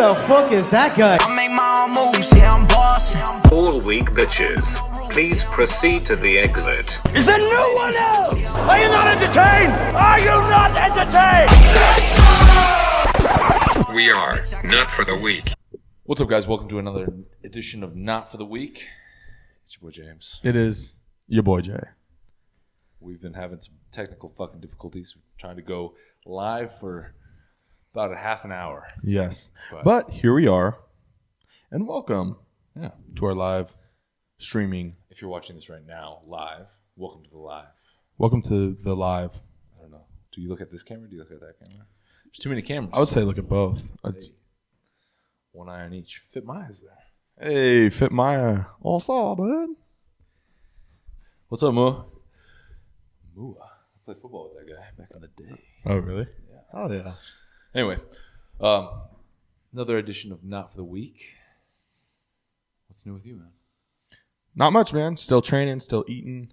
the fuck is that guy? I make my own moves, yeah, I'm bossing. All weak bitches, please proceed to the exit. Is there no one else? Are you not entertained? Are you not entertained? We are Not for the Weak. What's up, guys? Welcome to another edition of Not for the Week. It's your boy James. It is your boy Jay. We've been having some technical fucking difficulties. We're trying to go live for about a half an hour. Yes. But here we are. And welcome Yeah. to our live streaming. If you're watching this right now, live, welcome to the live. Welcome to the live. I don't know. Do you look at this camera? Do you look at that camera? There's too many cameras. I would say look at both. It's, One eye on each. Fit my eyes there. hey, fit my all saw, dude. What's up, Moa? Moa. I played football with that guy back in the day. Oh, really? Yeah. Oh, yeah. Anyway, another edition of Not for the Week. What's new with you, man? Not much, man. Still training, still eating,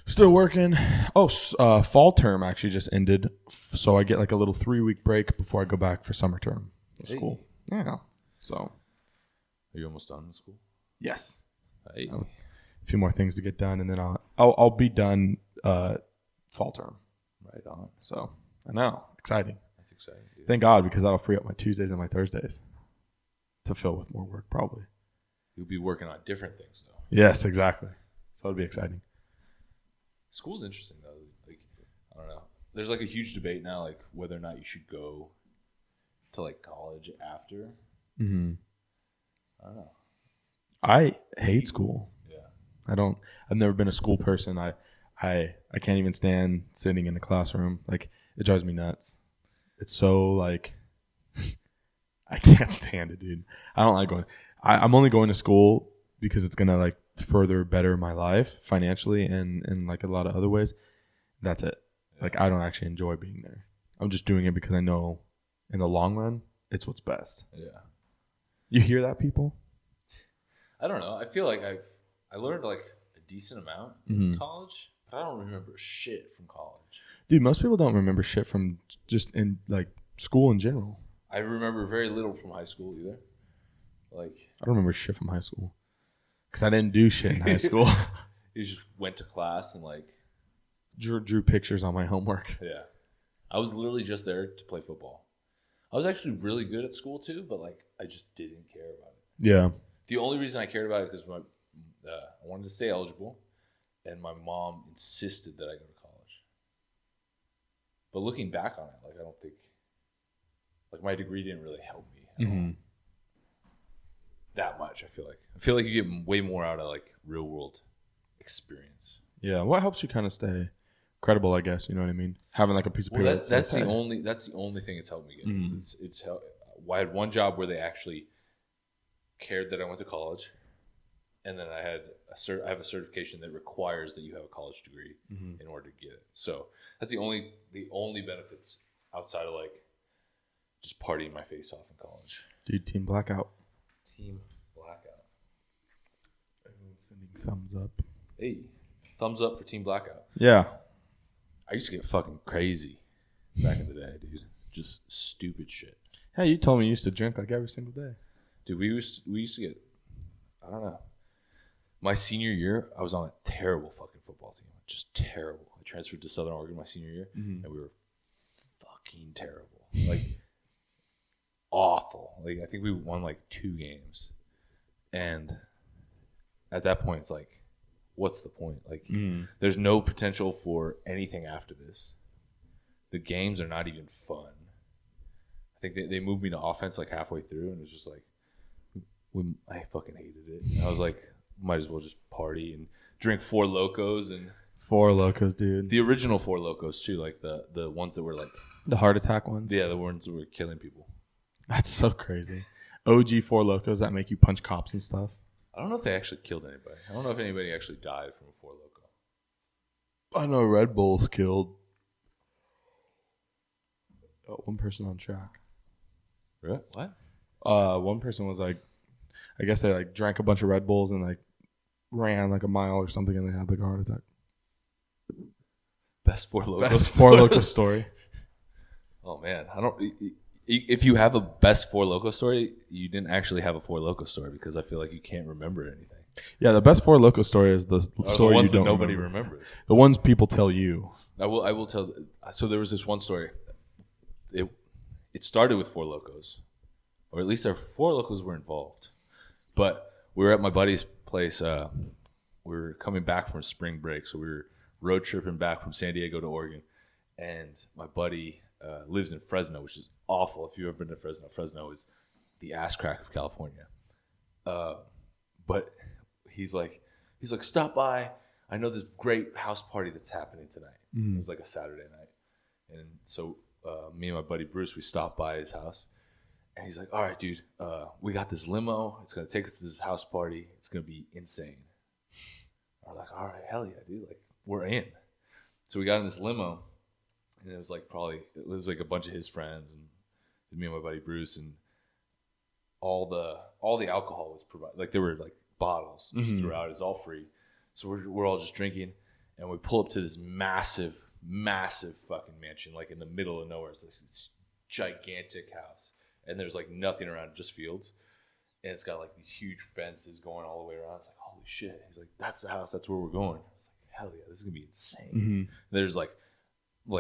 still working. Oh, fall term actually just ended. So I get like a little 3-week break before I go back for summer term. Hey. School. Yeah. So. Are you almost done with school? Yes. Hey. A few more things to get done, and then I'll be done fall term. Right on. So I know, exciting. That's exciting, dude. Thank God, because that'll free up my Tuesdays and my Thursdays to fill with more work, probably. You'll be working on different things, though. Yes, exactly. So it'll be exciting. School's interesting, though. Like, I don't know. There's like a huge debate now, like whether or not you should go to like college after. Mm-hmm. I don't know. I hate school. Yeah. I've never been a school person. I can't even stand sitting in the classroom. Like, it drives me nuts. It's so like I can't stand it, dude. I don't like going. I'm only going to school because it's gonna like further better my life financially and like a lot of other ways. That's it. Like, I don't actually enjoy being there. I'm just doing it because I know in the long run it's what's best. Yeah. You hear that, people? I don't know. I feel like I learned like a decent amount Mm-hmm. in college, but I don't remember shit from college. Dude, most people don't remember shit from just in like school in general. I remember very little from high school either. Like, I don't remember shit from high school because I didn't do shit in high school. you just went to class and like drew pictures on my homework. yeah. I was literally just there to play football. I was actually really good at school too, but like I just didn't care about it. Yeah. The only reason I cared about it because I wanted to stay eligible, and my mom insisted that I go to college. But looking back on it, like I don't think, like my degree didn't really help me at all. That much. I feel like you get way more out of like real world experience. Yeah. What helps you kind of stay credible, I guess, you know what I mean? Having like a piece of paper. Well, that's hey. the only thing it's helped me get. It's I had one job where they actually cared that I went to college, and then I had I have a certification that requires that you have a college degree in order to get it. So that's the only benefits outside of like just partying my face off in college. Dude, Team Blackout. Team Blackout. Everyone's sending thumbs up. Hey, thumbs up for Team Blackout. Yeah. I used to get fucking crazy back in the day, dude. Just stupid shit. Hey, you told me you used to drink like every single day. Dude, we used to get, I don't know. My senior year, I was on a terrible fucking football team. Just terrible. I transferred to Southern Oregon my senior year, and we were fucking terrible. Like, awful. Like, I think we won like 2 games. And at that point, it's like, what's the point? Like, there's no potential for anything after this. The games are not even fun. I think they moved me to offense like halfway through, and it was just like, I fucking hated it. I was like, might as well just party and drink Four Lokos and Four Lokos, dude. the original Four Lokos too, like the ones that were like The heart attack ones. the ones that were killing people. That's so crazy. OG Four Lokos that make you punch cops and stuff. I don't know if they actually killed anybody. I don't know if anybody actually died from a Four Loko. I know Red Bulls killed one person on track. Really? What? One person was like, I guess they like drank a bunch of Red Bulls and like ran like a mile or something, and they had like a heart attack. Best Four Loko. Best Four Loko story. Oh man, I don't. If you have a best Four Loko story, you didn't actually have a Four Loko story because I feel like you can't remember anything. Yeah, the best Four Loko story is the story ones you don't that nobody remember. remembers. The ones people tell you. I will tell. So there was this one story. It started with Four Lokos, or at least our Four Lokos were involved. But we were at my buddy's place. We were coming back from spring break, so we were road tripping back from San Diego to Oregon. And my buddy lives in Fresno, which is awful. If you've ever been to Fresno, Fresno is the ass crack of California. But he's like, stop by. I know this great house party that's happening tonight. It was like a Saturday night. And so me and my buddy Bruce, we stopped by his house. And he's like, all right, dude, we got this limo. It's going to take us to this house party. It's going to be insane. We're like, all right, hell yeah, dude. Like, we're in. So we got in this limo. And it was like a bunch of his friends and me and my buddy Bruce. And all the alcohol was provided. Like, there were like bottles just throughout. It was all free. So we're all just drinking. And we pull up to this massive fucking mansion, like in the middle of nowhere. It's like this gigantic house. And there's like nothing around, just fields. And it's got like these huge fences going all the way around. It's like, holy shit. He's like, that's the house. That's where we're going. I was like, hell yeah, this is going to be insane. There's like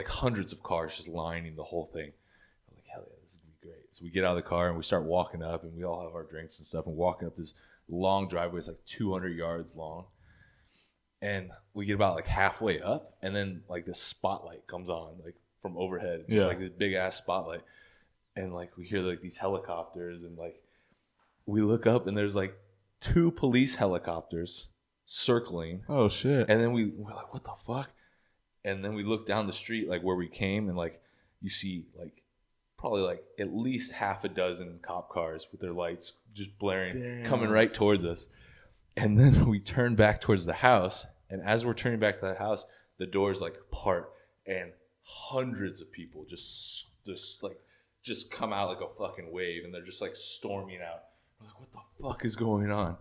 hundreds of cars just lining the whole thing. I'm like, hell yeah, this is going to be great. So we get out of the car and we start walking up, and we all have our drinks and stuff, and walking up this long driveway. It's like 200 yards long. And we get about like halfway up, and then like this spotlight comes on like from overhead. Just like this big ass spotlight. And like we hear like these helicopters, and like we look up, and there's like 2 police helicopters circling. Oh shit. And then we're like, what the fuck? And then we look down the street like where we came, and like you see like probably like at least half a dozen cop cars with their lights just blaring, coming right towards us. And then we turn back towards the house, and as we're turning back to the house, the doors like part, and hundreds of people just come out like a fucking wave, and they're just like storming out. We're like, what the fuck is going on?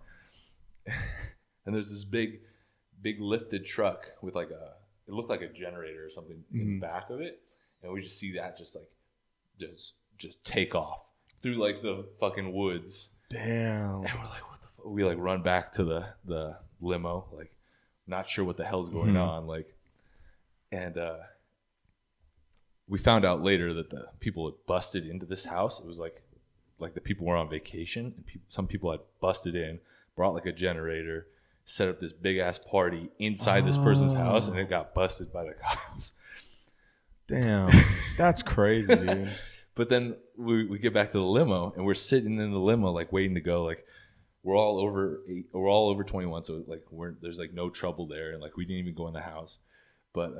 And there's this big lifted truck with like it looked like a generator or something in the back of it, and we just see that just take off through like the fucking woods. Damn. And we're like, what the fuck? We like run back to the limo, like not sure what the hell's going on, like, and we found out later that the people had busted into this house. It was like the people were on vacation, and some people had busted in, brought like a generator, set up this big ass party inside this person's house, and it got busted by the cops. Damn, that's crazy, dude. But then we get back to the limo, and we're sitting in the limo like waiting to go. Like we're all over 21, so like there's like no trouble there, and like we didn't even go in the house, but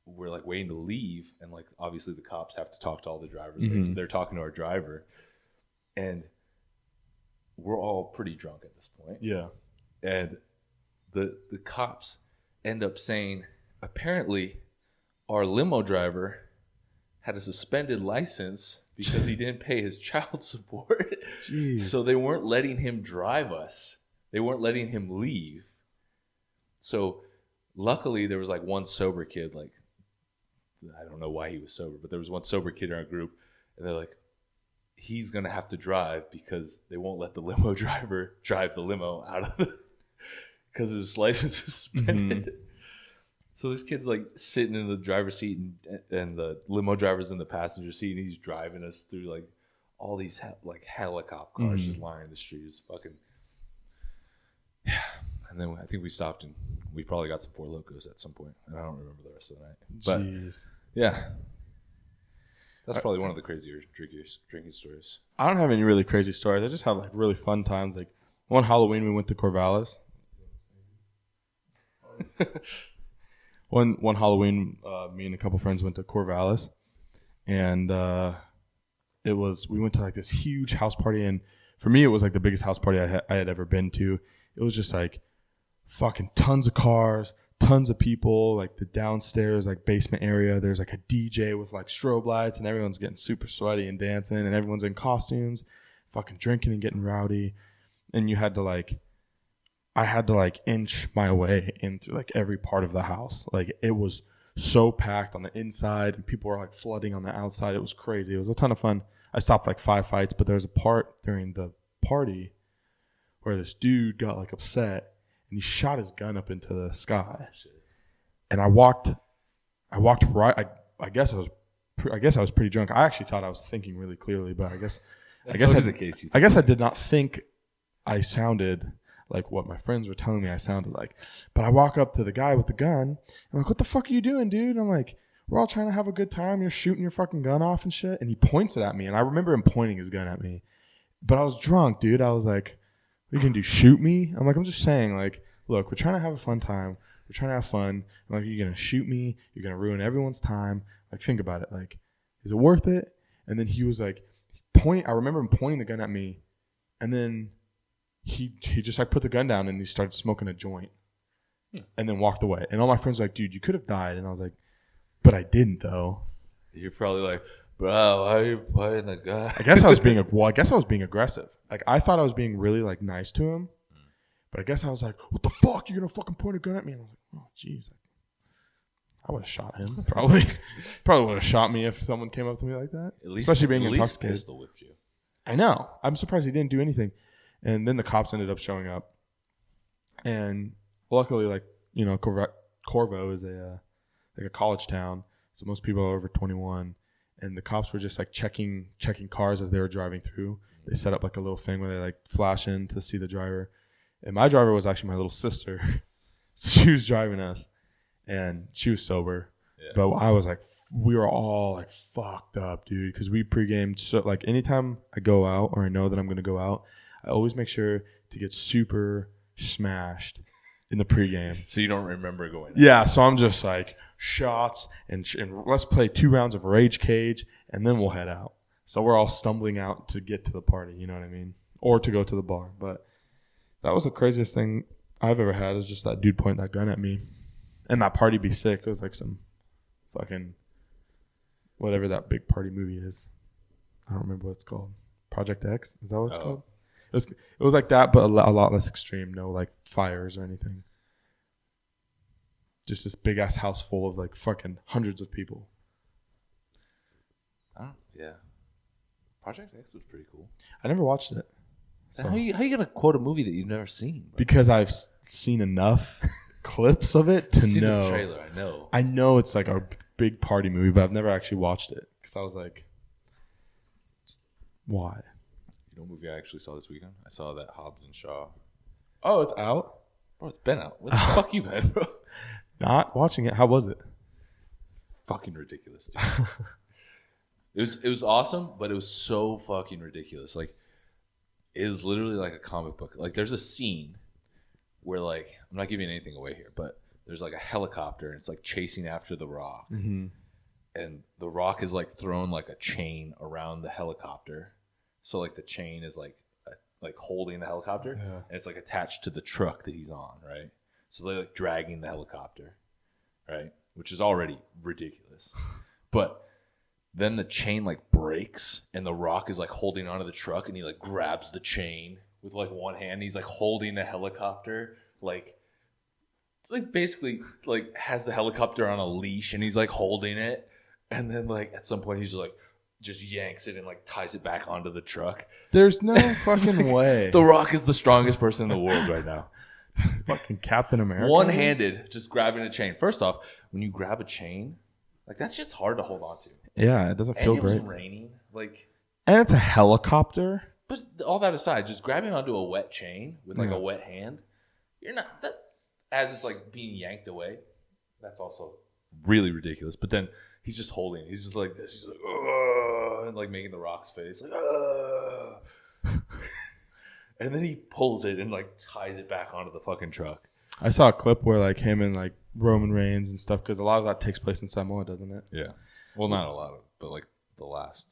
we're like waiting to leave, and like obviously the cops have to talk to all the drivers. They're talking to our driver, and we're all pretty drunk at this point. Yeah. And the cops end up saying, apparently our limo driver had a suspended license because he didn't pay his child support. Jeez. So they weren't letting him drive us. They weren't letting him leave. So luckily there was like one sober kid, like I don't know why he was sober, but there was one sober kid in our group, and they're like, he's going to have to drive because they won't let the limo driver drive the limo out of the, because his license is suspended. So this kid's like sitting in the driver's seat, and the limo driver's in the passenger seat, and he's driving us through like all these like helicopter cars just lining the street. It's fucking, yeah. And then I think we stopped, and we probably got some Four Lokos at some point, and I don't remember the rest of the night. But jeez. Yeah, that's probably one of the crazier drinking stories. I don't have any really crazy stories. I just have like really fun times. Like one Halloween we went to Corvallis. One Halloween, me and a couple friends went to Corvallis, and we went to like this huge house party, and for me it was like the biggest house party I had ever been to. It was just like fucking tons of cars, tons of people, like the downstairs like basement area. There's like a DJ with like strobe lights, and everyone's getting super sweaty and dancing, and everyone's in costumes, fucking drinking and getting rowdy, and I had to like inch my way in through like every part of the house. Like it was so packed on the inside, and people were like flooding on the outside. It was crazy. It was a ton of fun. I stopped like 5 fights, but there was a part during the party where this dude got like upset and he shot his gun up into the sky. And I walked right. I guess I was pretty drunk. I actually thought I was thinking really clearly, but I guess the case. I guess I did not think I sounded like what my friends were telling me I sounded like. But I walk up to the guy with the gun. I'm like, "What the fuck are you doing, dude?" I'm like, "We're all trying to have a good time. You're shooting your fucking gun off and shit." And he points it at me, and I remember him pointing his gun at me. But I was drunk, dude. I was like, "What are you gonna do? Shoot me?" I'm like, "I'm just saying, like, look, we're trying to have a fun time. We're trying to have fun. I'm like, you're gonna shoot me? You're gonna ruin everyone's time. Like, think about it. Like, is it worth it?" And then he was like, I remember him pointing the gun at me, and then he just like put the gun down and he started smoking a joint, and then walked away. And all my friends were like, "Dude, you could have died." And I was like, "But I didn't, though." You're probably like, "Bro, why are you pointing the gun?" I guess I was being aggressive. Like, I thought I was being really like nice to him, but I guess I was like, "What the fuck? You're gonna fucking point a gun at me?" And I was like, "Oh, jeez." I would have shot him. Probably would have shot me if someone came up to me like that. Especially being intoxicated. Pistol whipped you. I know. I'm surprised he didn't do anything. And then the cops ended up showing up. And luckily, like, you know, Corvo is a college town, so most people are over 21. And the cops were just like checking cars as they were driving through. They set up like a little thing where they like flash in to see the driver. And my driver was actually my little sister, so she was driving us. And she was sober, but I was like, we were all like fucked up, dude, because we pre-gamed. So like anytime I go out or I know that I'm going to go out, I always make sure to get super smashed in the pregame. So you don't remember going out. Yeah, so I'm just like shots and let's play 2 rounds of Rage Cage and then we'll head out. So we're all stumbling out to get to the party, you know what I mean? Or to go to the bar. But that was the craziest thing I've ever had, is just that dude pointing that gun at me. And that party be sick. It was like some fucking whatever that big party movie is. I don't remember what it's called. Project X? Is that what it's called? It was like that, but a lot less extreme. No like fires or anything. Just this big ass house full of like fucking hundreds of people. Oh yeah, Project X was pretty cool. I never watched it. So. How you gonna quote a movie that you've never seen? Bro? Because I've seen enough clips of it to I've seen know. The trailer, I know. I know it's like a big party movie, but I've never actually watched it because I was like, why? You know what movie I actually saw this weekend? I saw that Hobbs and Shaw. Oh, it's out? Bro, it's been out. What the fuck you been, bro? Not watching it. How was it? Fucking ridiculous, dude. It was awesome, but it was so fucking ridiculous. Like, it was literally like a comic book. Like, there's a scene where, like, I'm not giving anything away here, but there's like a helicopter and it's like chasing after the Rock. Mm-hmm. And the Rock is like throwing like a chain around the helicopter. So like the chain is like holding the helicopter, and it's like attached to the truck that he's on, right? So they're like dragging the helicopter, right? Which is already ridiculous. But then the chain like breaks and the Rock is like holding onto the truck and he like grabs the chain with like one hand. He's like holding the helicopter, like basically like has the helicopter on a leash and he's like holding it. And then like at some point he's like just yanks it and like ties it back onto the truck. There's no fucking way. The Rock is the strongest person in the world right now. Fucking Captain America. One-handed, just grabbing a chain. First off, when you grab a chain, like that shit's hard to hold on to. Yeah, it doesn't feel great. And it was raining, like, and it's a helicopter. But all that aside, just grabbing onto a wet chain with like a wet hand, you're not that. As it's like being yanked away, that's also really ridiculous. But then he's just holding it. He's just like this. He's like, ugh, and like making the Rock's face, like, ugh. And then he pulls it and like ties it back onto the fucking truck. I saw a clip where like him and like Roman Reigns and stuff, because a lot of that takes place in Samoa, doesn't it? Yeah. Well, not a lot of it, but like the last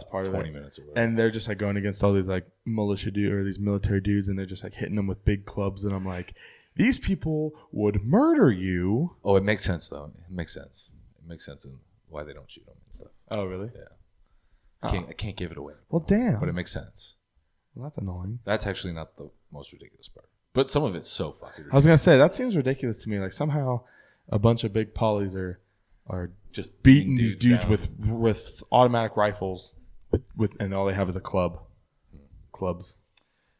part of 20 it. minutes or whatever. And they're just like going against all these like militia dudes or these military dudes, and they're just like hitting them with big clubs. And I'm like, these people would murder you. Oh, it makes sense though. It makes sense. It makes sense in why they don't shoot them and stuff. Oh, really? Yeah. I can't give it away. Well, damn. But it makes sense. Well, that's annoying. That's actually not the most ridiculous part. But some of it's so fucking ridiculous. I was going to say, that seems ridiculous to me. Like somehow a bunch of big polys are are Just beating these dudes down. with automatic rifles, and all they have is a club. Clubs.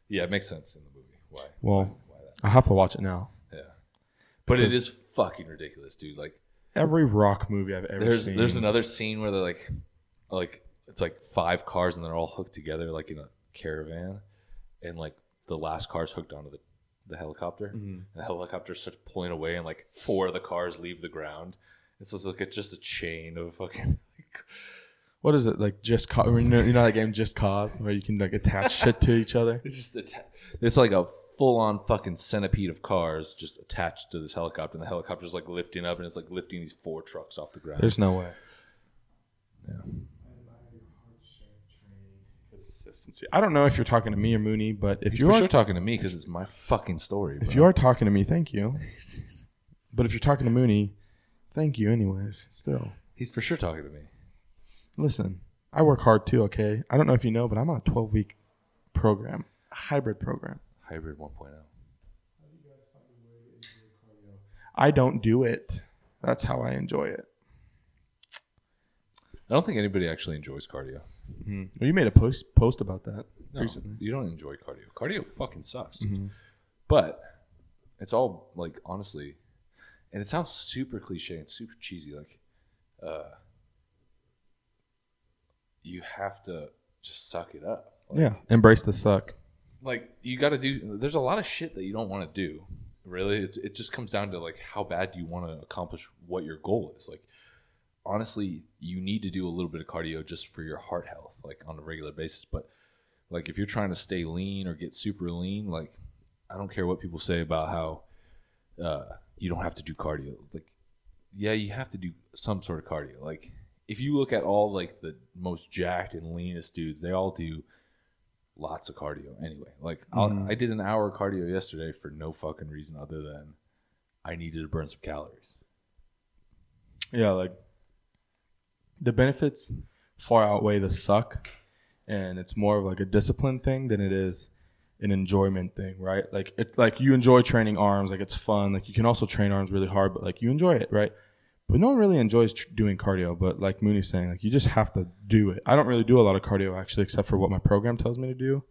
Yeah, it makes sense in the movie. Why? Well, Why that? I have to watch it now. Yeah, but it is fucking ridiculous, dude. Like Every rock movie I've ever seen. there's another scene where they're like it's like 5 cars and they're all hooked together like in a caravan, and like the last car's hooked onto the helicopter. And the helicopter starts pulling away, and like 4 of the cars leave the ground. It's just a chain of fucking. What is it like? Just Cause? You know that game Just Cause, where you can like attach shit to each other. It's just it's like a full-on fucking centipede of cars just attached to this helicopter, and the helicopter's like lifting up, and it's like lifting these 4 trucks off the ground. There's no way. Yeah. Consistency. I don't know if you're talking to me or Mooney, but if He's you for are sure talking to me because it's my fucking story. if bro. you are talking to me, thank you. But if you're talking to Mooney, thank you anyways. Still, He's for sure talking to me. listen. I work hard too. Okay, I don't know if you know, but I'm on a 12-week program, a hybrid program. Hybrid 1.0. I don't do it. That's how I enjoy it. I don't think anybody actually enjoys cardio. Well, you made a post about that No, recently. you don't enjoy cardio. Cardio fucking sucks, dude. But it's all like honestly, and it sounds super cliche and super cheesy. Like, you have to just suck it up. Like, Yeah, embrace the suck. like you got to do. There's a lot of shit that you don't want to do. Really, it just comes down to like how bad do you want to accomplish what your goal is. Like, honestly, you need to do a little bit of cardio just for your heart health, like on a regular basis. But like if you're trying to stay lean or get super lean, like I don't care what people say about how you don't have to do cardio. Like, yeah, you have to do some sort of cardio. Like if you look at all like the most jacked and leanest dudes, they all do lots of cardio anyway. Like I did an hour of cardio yesterday for no fucking reason other than I needed to burn some calories. Yeah, like the benefits far outweigh the suck, and it's more of like a discipline thing than it is an enjoyment thing, right? Like it's like you enjoy training arms, like it's fun. Like you can also train arms really hard, but like you enjoy it, right? But no one really enjoys doing cardio. But like Mooney's saying, like you just have to do it. I don't really do a lot of cardio actually, except for what my program tells me to do.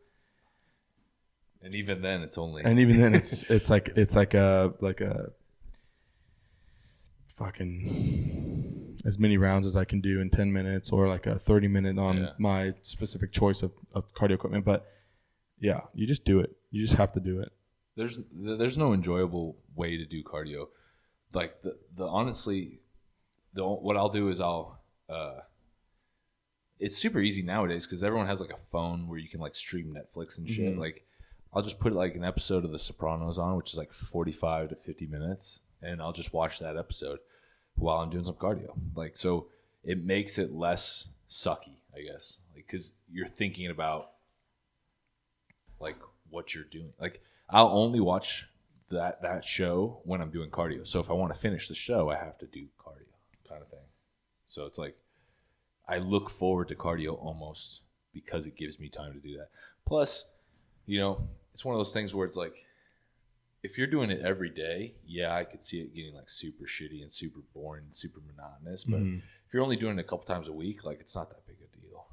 And even then, it's only. And even then, it's like a fucking as many rounds as I can do in 10 minutes, or like a 30-minute on my specific choice of cardio equipment. But yeah, you just do it. You just have to do it. There's no enjoyable way to do cardio. Like the honestly, what I'll do is it's super easy nowadays because everyone has like a phone where you can like stream Netflix and shit. Like I'll just put like an episode of The Sopranos on, which is like 45 to 50 minutes, and I'll just watch that episode while I'm doing some cardio. Like, so it makes it less sucky, I guess, like because you're thinking about like what you're doing. Like I'll only watch that show when I'm doing cardio. So if I want to finish the show, I have to do cardio kind of thing. So it's like I look forward to cardio almost because it gives me time to do that. Plus, you know, it's one of those things where it's like if you're doing it every day, yeah, I could see it getting like super shitty and super boring and super monotonous. But if you're only doing it a couple times a week, like it's not that big a deal.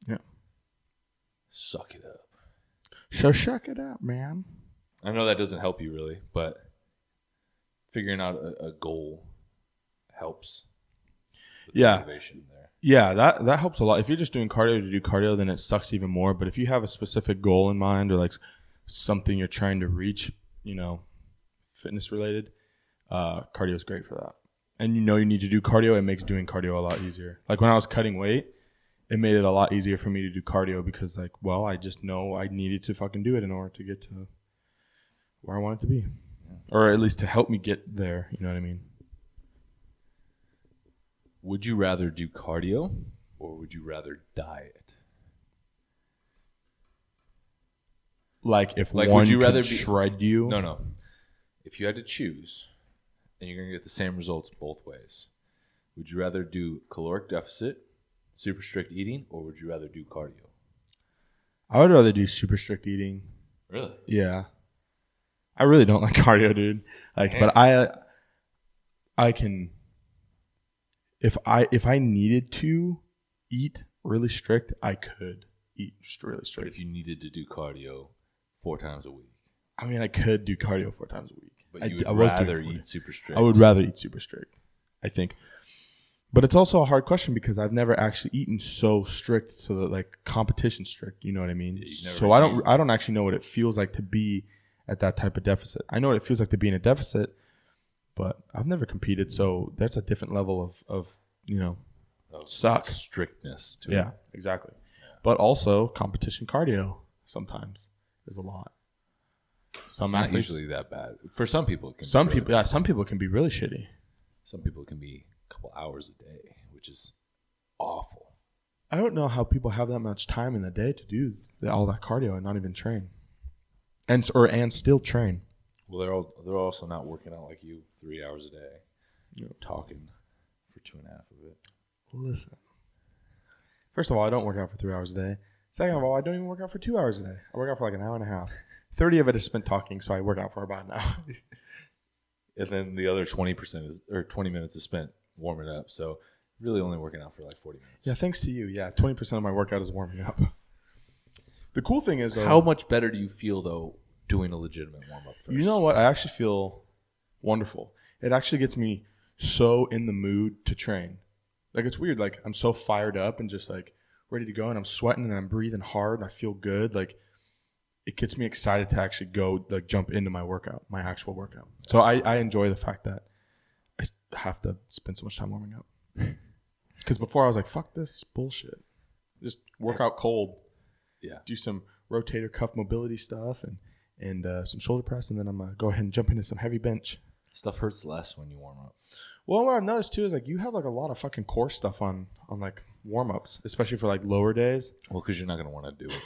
Yeah. Suck it up. So shuck it up, man. I know that doesn't help you really, but figuring out a goal helps. With the motivation there. Yeah, that helps a lot. If you're just doing cardio to do cardio, then it sucks even more. But if you have a specific goal in mind or like something you're trying to reach, you know, fitness related, cardio is great for that. And you know you need to do cardio, it makes doing cardio a lot easier. Like when I was cutting weight, it made it a lot easier for me to do cardio because like, well, I just know I needed to fucking do it in order to get to where I want it to be. Or at least to help me get there, you know what I mean? Would you rather do cardio or would you rather diet? Like if Like, one would you could rather shred you? No. If you had to choose and you're going to get the same results both ways, would you rather do caloric deficit, super strict eating, or would you rather do cardio? I would rather do super strict eating. Really? Yeah. I really don't like cardio, dude. Like, but I can if I needed to eat really strict, I could eat just really But strict. if you needed to do cardio 4 times a week, I mean, I could do cardio 4 times a week. but you would I was doing rather 40. eat super strict. I would rather eat super strict, I think. But it's also a hard question because I've never actually eaten so strict to the, like competition strict. You know what I mean? Yeah, So I don't actually know what it feels like to be at that type of deficit. I know what it feels like to be in a deficit, but I've never competed, so that's a different level of suck. Strictness to Yeah, it. exactly. But also competition cardio sometimes is a lot. Some It's not athletes, usually that bad. For some people, it can some be really people, yeah, some people can be really shitty. Some people can be a couple hours a day, which is awful. I don't know how people have that much time in the day to do all that cardio and not even train, and still train. Well, they're also not working out like you 3 hours a day, talking for 2.5 of it. Listen, first of all, I don't work out for 3 hours a day. Second of all, I don't even work out for 2 hours a day. I work out for like an hour and a half. 30 of it is spent talking, so I work out for about an hour. And then the other 20 minutes is spent warming up. So really only working out for like 40 minutes. Yeah, thanks to you. Yeah, 20% of my workout is warming up. The cool thing is, How much better do you feel though doing a legitimate warm up first? you know what? I actually feel wonderful. It actually gets me so in the mood to train. Like, it's weird. Like, I'm so fired up and just like ready to go, and I'm sweating and I'm breathing hard and I feel good. Like, it gets me excited to actually go, like, jump into my workout, my actual workout. So I enjoy the fact that I have to spend so much time warming up. Because before I was like, fuck this, it's bullshit. Just work out cold. Yeah. Do some rotator cuff mobility stuff and some shoulder press, and then I'm going to go ahead and jump into some heavy bench. Stuff hurts less when you warm up. Well, what I've noticed too is like you have like a lot of fucking core stuff on like warm ups, especially for like lower days. Well, because you're not going to want to do it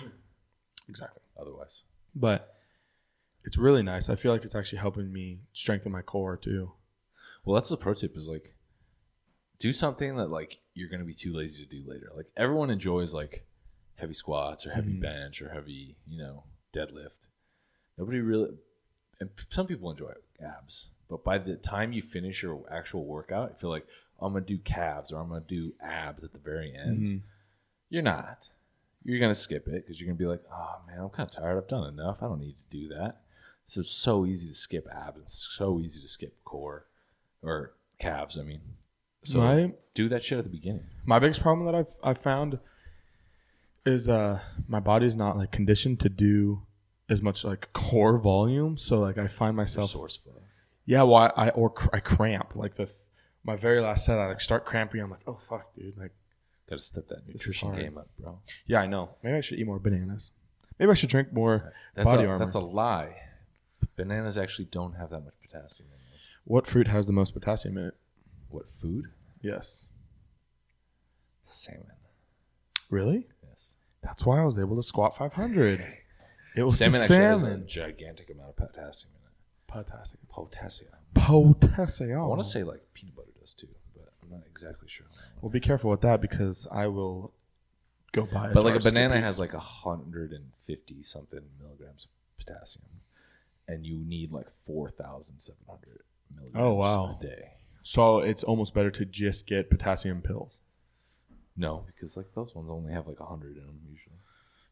Exactly. otherwise. But it's really nice. I feel like it's actually helping me strengthen my core too. Well, that's the pro tip is like do something that like you're going to be too lazy to do later. Like everyone enjoys like heavy squats or heavy bench or heavy, deadlift. Nobody really, and some people enjoy abs. But by the time you finish your actual workout, I feel like I'm going to do calves or I'm going to do abs at the very end. You're not. You're going to skip it because you're going to be like, oh, man, I'm kind of tired. I've done enough. I don't need to do that. So it's so easy to skip abs. It's so easy to skip core or calves, I mean. So do that shit at the beginning. My biggest problem that I've found is my body's not like conditioned to do as much like core volume. So like I find myself Resourceful. Yeah, well, I cramp. Like my very last set, I like start cramping. I'm like, oh fuck, dude. Like, Got to step that nutrition hard. game up, bro. yeah, I know. Maybe I should eat more bananas. Maybe I should drink more That's body a, armor. That's a lie. Bananas actually don't have that much potassium in them. What fruit has the most potassium in it? What food? Yes. Salmon. Really? Yes. That's why I was able to squat 500. It was Salmon the actually has a salmon. gigantic amount of potassium in it. Potassium. Potassium. Potassium. I want to say like peanut butter does too, but I'm not exactly sure. Well, be careful with that because I will go buy it. But like a banana has like 150 something milligrams of potassium, and you need like 4,700 milligrams a day. So it's almost better to just get potassium pills. No, because like those ones only have like 100 in them usually.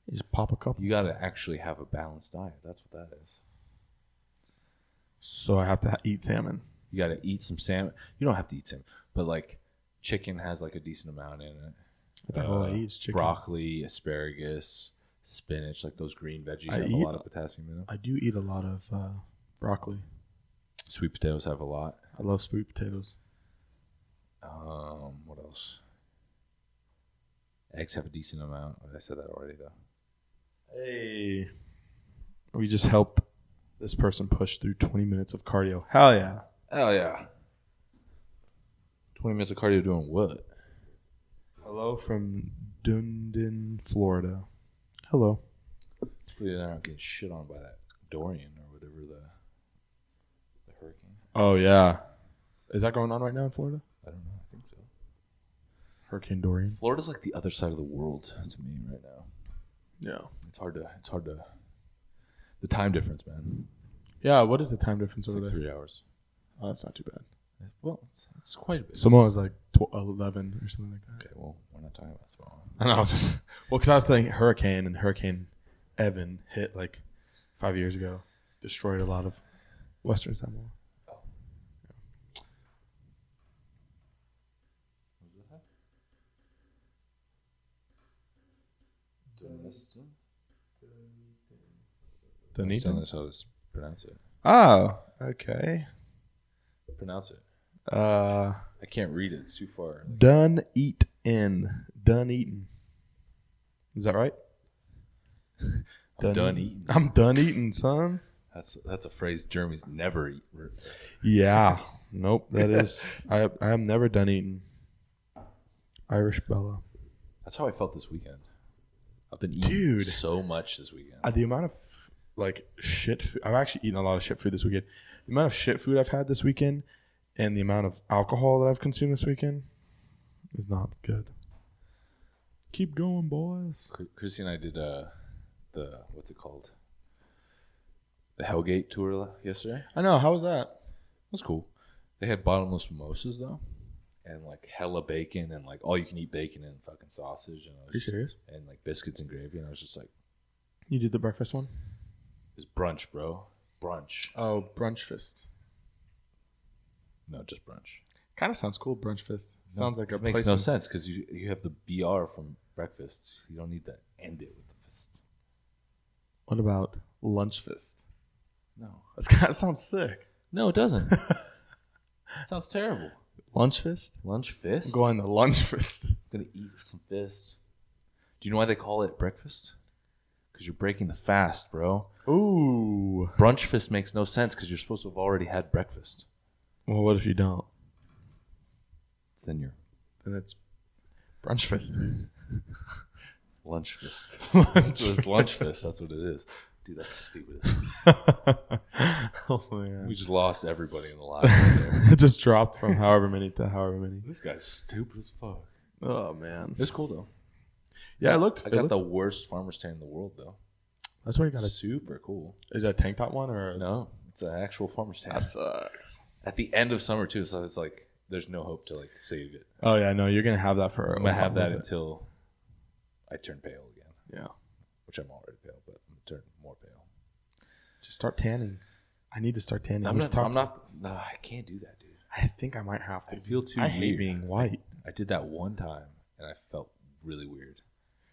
You just pop a couple. You got to actually have a balanced diet. That's what that is. So I have to eat salmon. You got to eat some salmon. You don't have to eat salmon, but like chicken has like a decent amount in it. That's all I eat is chicken. Broccoli, asparagus, spinach, like those green veggies have a lot of potassium in them. I do eat a lot of broccoli. Sweet potatoes have a lot. I love sweet potatoes. What else? Eggs have a decent amount. I said that already, though. Hey. We just helped this person push through 20 minutes of cardio. Hell yeah. Hell yeah. 20 minutes of cardio doing what? Hello from Dunedin, Florida. Hello. Hopefully they're not getting shit on by that Dorian or whatever the hurricane. Oh, yeah. Is that going on right now in Florida? I don't know. I think so. Hurricane Dorian. Florida's like the other side of the world to me right now. Yeah. It's hard to. The time difference, man. Yeah, what is the time difference It's over like there? 3 hours. Oh, that's not too bad. Well, it's quite a bit. Samoa's like 11 or something like that. Okay, well, we're not talking about small. I know, because I was thinking Hurricane, and Hurricane Evan hit like 5 years ago, destroyed a lot of Western Samoa. Oh. What was that? Dunedin? That's how to pronounce it. Oh, okay. Pronounce it. Uh, I can't read it. It's too far. Dunedin. Is that right? I'm done eating. I'm done eating, son. That's a phrase Jeremy's never eaten. Yeah. Nope. That is. I am never done eating. Irish Bella. That's how I felt this weekend. I've been eating so much this weekend. The amount of shit food. I've actually eaten a lot of shit food this weekend. The amount of shit food I've had this weekend and the amount of alcohol that I've consumed this weekend is not good. Keep going, boys. Chrissy and I did the what's it called? The Hellgate tour yesterday. I know. How was that? It was cool. They had bottomless mimosas though, and like hella bacon and like all you can eat bacon and fucking sausage. And Are you serious? And like biscuits and gravy, and I was just like, You did the breakfast one? it was brunch, bro. Brunch. Oh, brunch fist. No, just brunch. Kind of sounds cool. Brunch fist sounds like a It makes place no in- sense because you have the BR from breakfast. You don't need to end it with the fist. What about lunch fist? No. That kind of sounds sick. No, it doesn't. It sounds terrible. Lunch fist? Lunch fist? I'm going to lunch fist. I'm going to eat some fist. Do you know why they call it breakfast? Because you're breaking the fast, bro. Ooh. Brunch fist makes no sense because you're supposed to have already had breakfast. Well, what if you don't? Then it's brunch fist. lunch fist. It's lunch fist. That's what it is. Dude, that's stupid. Oh, man. We just lost everybody in the live right there. It just dropped from however many to however many. This guy's stupid as fuck. Oh, man. It was cool, though. Yeah, I got the worst farmer's tan in the world, though. That's why you got It's super cool. Is that a tank top one or? No, it's an actual farmer's tan. That sucks. At the end of summer, too, so it's like there's no hope to like save it. Oh, yeah, no, you're going to have that for I'm going to have that until I turn pale again. Yeah. Which I'm already pale, but I'm turning more pale. Just start tanning. I need to start tanning. No, I can't do that, dude. I think I might have to. I feel too I weird. hate being white. I did that one time, and I felt really weird.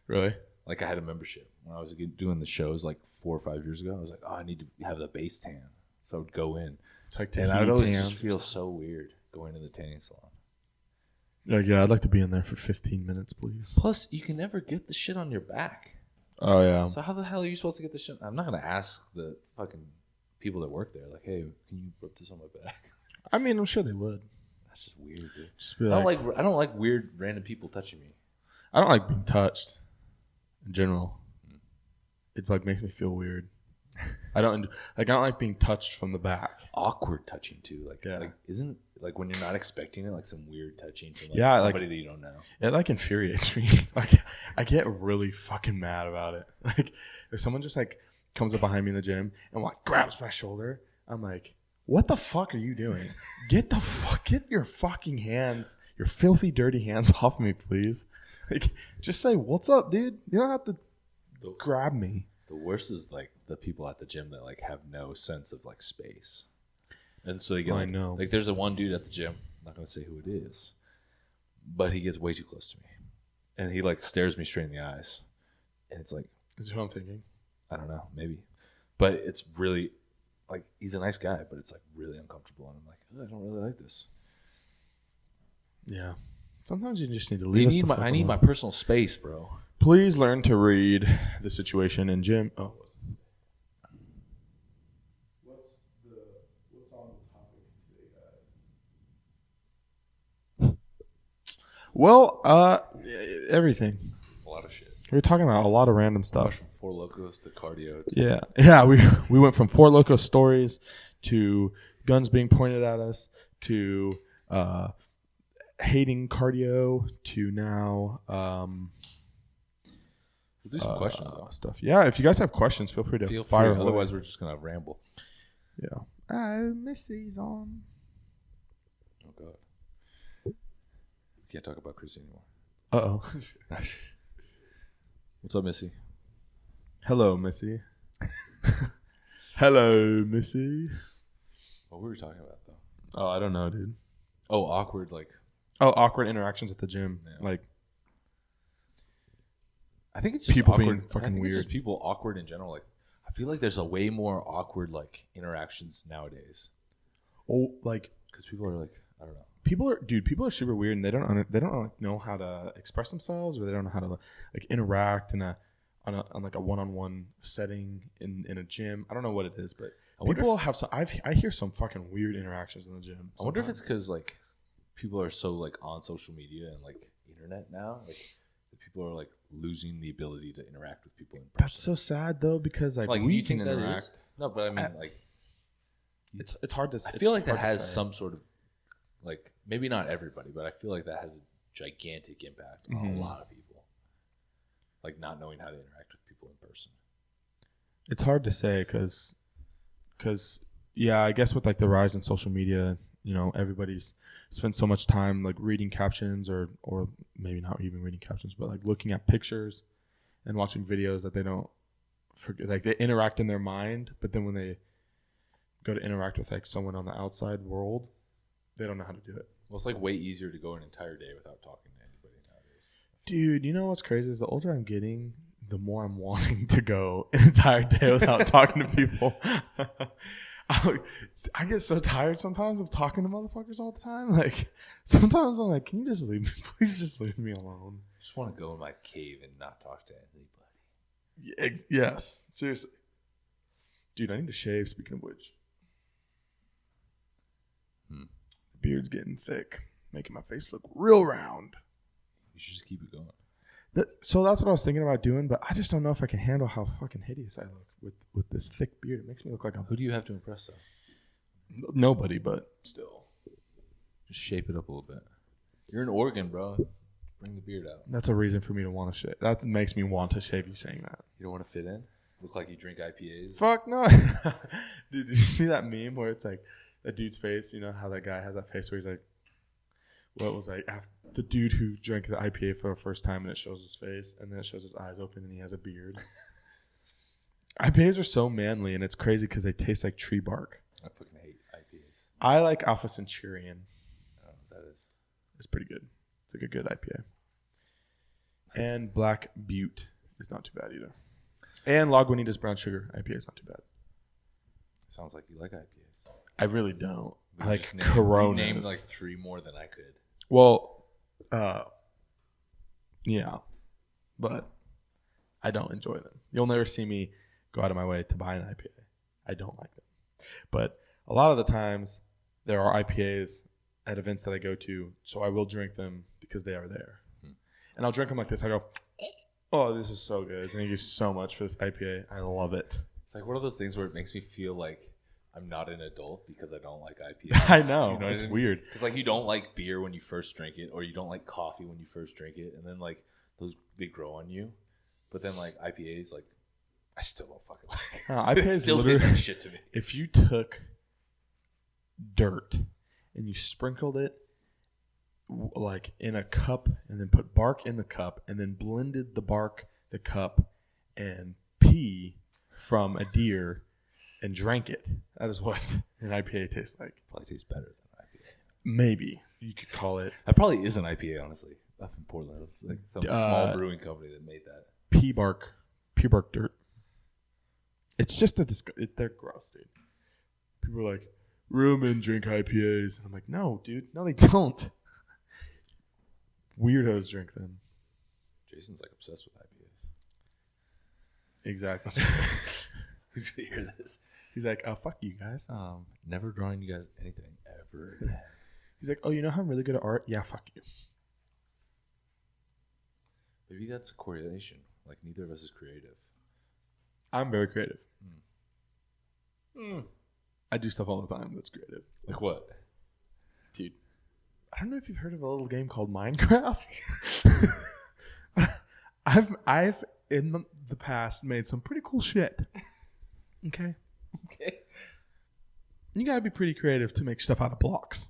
Really? Like I had a membership when I was doing the shows like 4 or 5 years ago. I was like, oh, I need to have the base tan, so I would go in, It's like and I would always just feel so weird going to the tanning salon. Like, yeah, I'd like to be in there for 15 minutes, please. Plus, you can never get the shit on your back. Oh, yeah. So how the hell are you supposed to get the shit? I'm not gonna ask the fucking people that work there, like, hey, can you rub this on my back? I mean, I'm sure they would. That's just weird, dude. Just be I don't like weird random people touching me. I don't like being touched in general. It like makes me feel weird. I don't like being touched from the back. Awkward touching too. Like, Yeah. like isn't like when you're not expecting it, like some weird touching from Yeah, somebody that you don't know. It like infuriates me. Like I get really fucking mad about it. Like if someone just like comes up behind me in the gym and like grabs my shoulder, I'm like, what the fuck are you doing? Get your fucking hands, your filthy, dirty hands off me, please. Like, just say, what's up, dude? You don't have to grab me. The worst is like the people at the gym that like have no sense of like space, and so they get I know. like there's a one dude at the gym. I'm not gonna say who it is, but he gets way too close to me, and he like stares me straight in the eyes, and it's like, Is what I'm thinking. I don't know, maybe, but it's really like he's a nice guy, but it's like really uncomfortable, and I'm like, I don't really like this. Yeah. Sometimes you just need to leave. I need my personal space, bro. Please learn to read the situation in gym. Oh. What's on the topic today, guys? Well, everything. A lot of shit. We were talking about a lot of random Went stuff. from Four Lokos to cardio. Yeah. We went from Four Loko stories to guns being pointed at us to hating cardio to now We'll do some questions though. stuff. Yeah, if you guys have questions, feel free to Feel fire free. away. Otherwise, we're just gonna ramble. Yeah. Missy's on. Oh god. Can't talk about Chrissy anymore. Uh-oh. What's up, Missy? Hello, Missy. Hello, Missy. What were we talking about, though? Oh, I don't know, dude. Oh, awkward, like... Oh, awkward interactions at the gym. Yeah. Like, I think it's just people awkward. being fucking I think weird. It's just people awkward in general. Like, I feel like there's a way more awkward, like, interactions nowadays. oh, like, Because people are like, I don't know. people are super weird, and they don't like, know how to express themselves, or they don't know how to like interact on like a one-on-one setting in a gym. I don't know what it is, but people have some. I hear some fucking weird interactions in the gym. I wonder if it's because like people are so like on social media and like internet now, like that people are like losing the ability to interact with people in person. That's so sad though, because like we you can think that interact. is? No, but I mean like It's hard to. I feel like that hard to has say. some sort of like maybe not everybody, but I feel like that has a gigantic impact on a lot of people. Like not knowing how to interact with people in person. It's hard to say because yeah, I guess with like the rise in social media, you know, everybody's spent so much time like reading captions or maybe not even reading captions, but like looking at pictures and watching videos that they don't forget. Like they interact in their mind, but then when they go to interact with like someone on the outside world, they don't know how to do it. Well, it's like way easier to go an entire day without talking to anybody nowadays. Dude, you know what's crazy is the older I'm getting, the more I'm wanting to go an entire day without talking to people. I get so tired sometimes of talking to motherfuckers all the time. Like sometimes I'm like, can you just leave me? Please just leave me alone. I just want to go in my cave and not talk to anybody. Yes, seriously. Dude, I need to shave, speaking of which. The beard's getting thick, making my face look real round. You should just keep it going. So that's what I was thinking about doing, but I just don't know if I can handle how fucking hideous I look with this thick beard. It makes me look like Who do you have to impress, though? nobody, but still. Just shape it up a little bit. You're in Oregon, bro. Bring the beard out. That's a reason for me to want to shave. That makes me want to shave you saying that. You don't want to fit in? Look like you drink IPAs? Fuck no. Dude, did you see that meme where it's like a dude's face? You know how that guy has that face where he's like, what was like the dude who drank the IPA for the first time, and it shows his face, and then it shows his eyes open, and he has a beard. IPAs are so manly, and it's crazy because they taste like tree bark. I fucking hate IPAs. I like Alpha Centurion. I don't know what that is. It's pretty good. It's like a good IPA. And Black Butte is not too bad either. And Lagunitas Brown Sugar IPA is not too bad. Sounds like you like IPAs. I really don't. I like Just Coronas. You named like 3 more than I could. Well, yeah, but I don't enjoy them. You'll never see me go out of my way to buy an IPA. I don't like them. But a lot of the times there are IPAs at events that I go to, so I will drink them because they are there. And I'll drink them like this. I go, oh, this is so good. Thank you so much for this IPA. I love it. It's like one of those things where it makes me feel like I'm not an adult because I don't like IPAs. I know. You know it's what I mean? weird. It's like you don't like beer when you first drink it, or you don't like coffee when you first drink it, and then like they grow on you. But then like IPAs, like I still don't fucking like it. IPA It is still tastes literally like shit to me. if you took dirt and you sprinkled it like in a cup and then put bark in the cup and then blended the bark, the cup, and pee from a deer and drank it. That is what an IPA tastes like. Probably tastes better than IPA. Maybe you could call it That probably is an IPA, honestly. Up in Portland, it's like some small brewing company that made that. pea bark dirt. It's just they're gross, dude. People are like, real men drink IPAs. And I'm like, no, dude. No, they don't. Weirdos drink them. Jason's like obsessed with IPAs. Exactly. He's gonna hear this. He's like, oh, fuck you guys. Never drawing you guys anything ever. He's like, oh, you know how I'm really good at art? Yeah, fuck you. Maybe that's a correlation. Like neither of us is creative. I'm very creative. I do stuff all the time that's creative. Like what? Dude, I don't know if you've heard of a little game called Minecraft. I've in the past made some pretty cool shit. Okay. You gotta be pretty creative to make stuff out of blocks.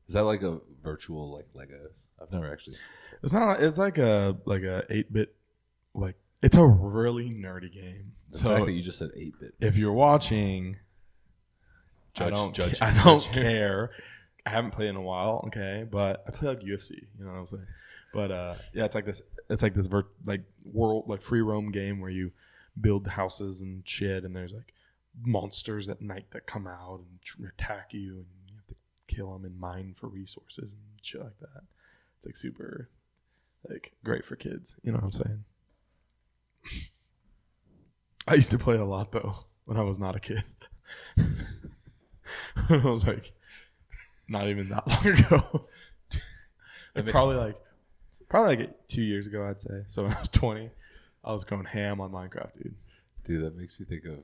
Is that like a virtual like Legos? I've never actually. It's not. It's like a 8-bit. Like it's a really nerdy game. The fact that you just said 8-bit. If you're watching, I don't care. I haven't played in a while. Okay, but I play like UFC. You know what I'm saying? But yeah, it's like this. It's like this world like free roam game where you build houses and shit, and there's like monsters at night that come out and attack you, and you have to kill them and mine for resources and shit like that. It's like super, like great for kids. You know what I'm saying? I used to play it a lot though when I was not a kid. When I was like not even that long ago. Probably like 2 years ago, I'd say. So when I was 20, I was going ham on Minecraft, dude. Dude, that makes me think of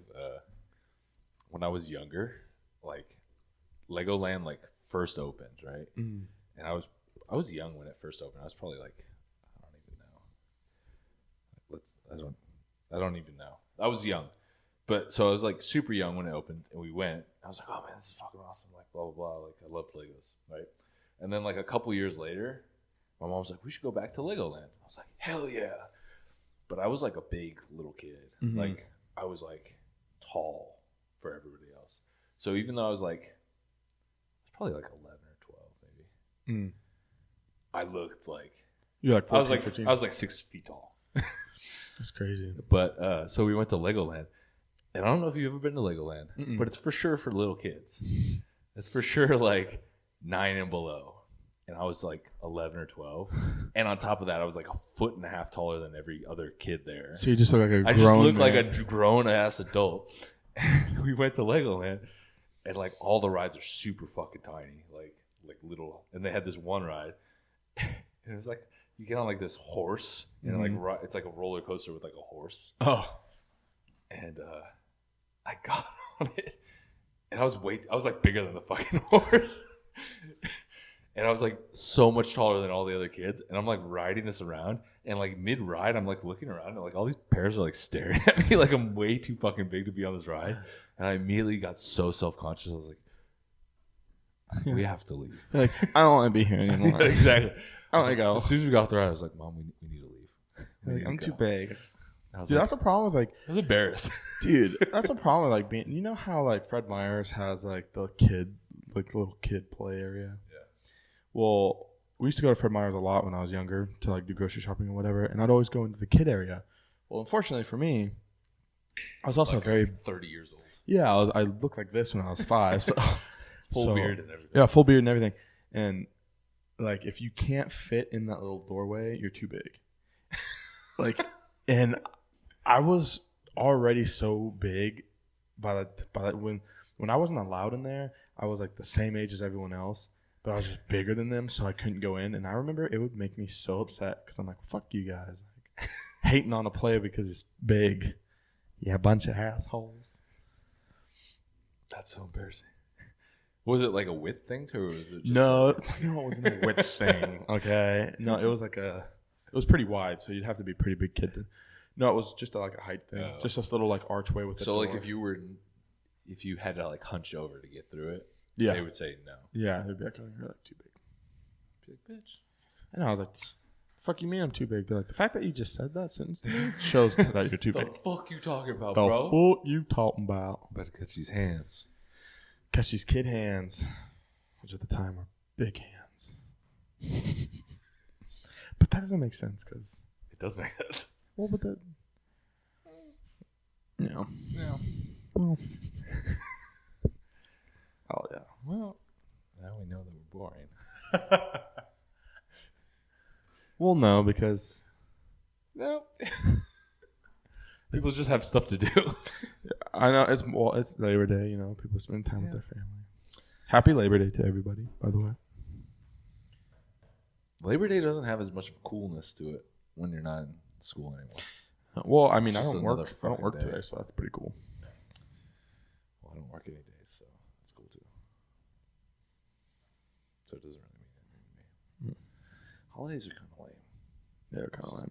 when I was younger, like Legoland like first opened, right? Mm. And I was young when it first opened. I was probably like I don't even know. I was young. But so I was like super young when it opened and we went. I was like, oh man, this is fucking awesome. Like blah blah blah. Like I love Legos, right? And then like a couple years later, my mom was like, we should go back to Legoland. I was like, hell yeah. But I was like a big little kid. Mm-hmm. Like I was like tall for everybody else. So even though I was probably like 11 or 12 maybe. Mm. I looked like you're like 14, 15. I was like 6 feet tall. That's crazy. But so we went to Legoland. And I don't know if you've ever been to Legoland, but it's for sure for little kids. It's for sure like 9 and below. And I was like 11 or 12. And on top of that, I was like 1.5 feet taller than every other kid there. So you just look like a grown I just looked like a grown-ass adult. We went to Legoland, and like all the rides are super fucking tiny, like little. And they had this one ride, and it was like you get on like this horse, and like it's like a roller coaster with like a horse. Oh. And I got on it, and I was like bigger than the fucking horse. And I was like so much taller than all the other kids. And I'm like riding this around. And like mid-ride, I'm like looking around. And like all these parents are like staring at me like I'm way too fucking big to be on this ride. And I immediately got so self-conscious. I was like, we have to leave. You're like, I don't want to be here anymore. Exactly. I want to go. As soon as we got off the ride, I was like, Mom, we need to leave. Like, I'm too big. Dude, that's a problem with like. I was embarrassed. Dude, that's a problem with like being. You know how like Fred Meyer's has like the little kid play area? Well, we used to go to Fred Meyer's a lot when I was younger to like do grocery shopping or whatever, and I'd always go into the kid area. Well, unfortunately for me, I was also like 30 years old. Yeah, I looked like this when I was 5. So full beard and everything. Yeah, full beard and everything. And like if you can't fit in that little doorway, you're too big. Like, and I was already so big by when I wasn't allowed in there, I was like the same age as everyone else. But I was just bigger than them, so I couldn't go in. And I remember it would make me so upset because I'm like, fuck you guys. Like, hating on a player because he's big. Yeah, a bunch of assholes. That's so embarrassing. Was it like a width thing too, or was it just No, it wasn't a width thing. Okay. No, it was it was pretty wide, so you'd have to be a pretty big kid to. No, it was just like a height thing. Just this little like archway with it. So like if you had to like hunch over to get through it. Yeah. They would say no. Yeah, they'd be like, oh, you're like too big. Be like, bitch. And I was like, fuck you mean I'm too big? They're like, the fact that you just said that sentence to me shows that you're too big. The fuck you talking about, the bro? The fuck you talking about? I'm about to catch these hands. Catch these kid hands, which at the time were big hands. But that doesn't make sense because... It does make sense. Well, but that... Yeah. Well... Oh, yeah. Well, now we know that we're boring. Well, no, because... No. People just have stuff to do. I know. It's Labor Day, you know. People spend time with their family. Happy Labor Day to everybody, by the way. Labor Day doesn't have as much coolness to it when you're not in school anymore. Well, I mean, I don't work today, so that's pretty cool. Well, I don't work any days, so that's cool too. So it doesn't really mean anything to me. Holidays are kind of lame. They're kind of lame.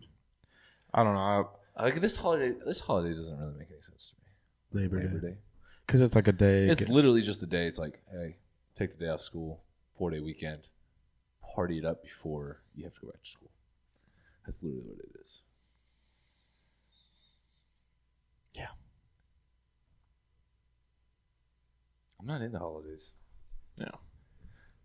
I don't know. Like this holiday doesn't really make any sense to me. Labor Day. Because it's like a day. It's literally just a day. It's like, hey, take the day off school, 4-day weekend, party it up before you have to go back to school. That's literally what it is. Yeah. I'm not into holidays. No.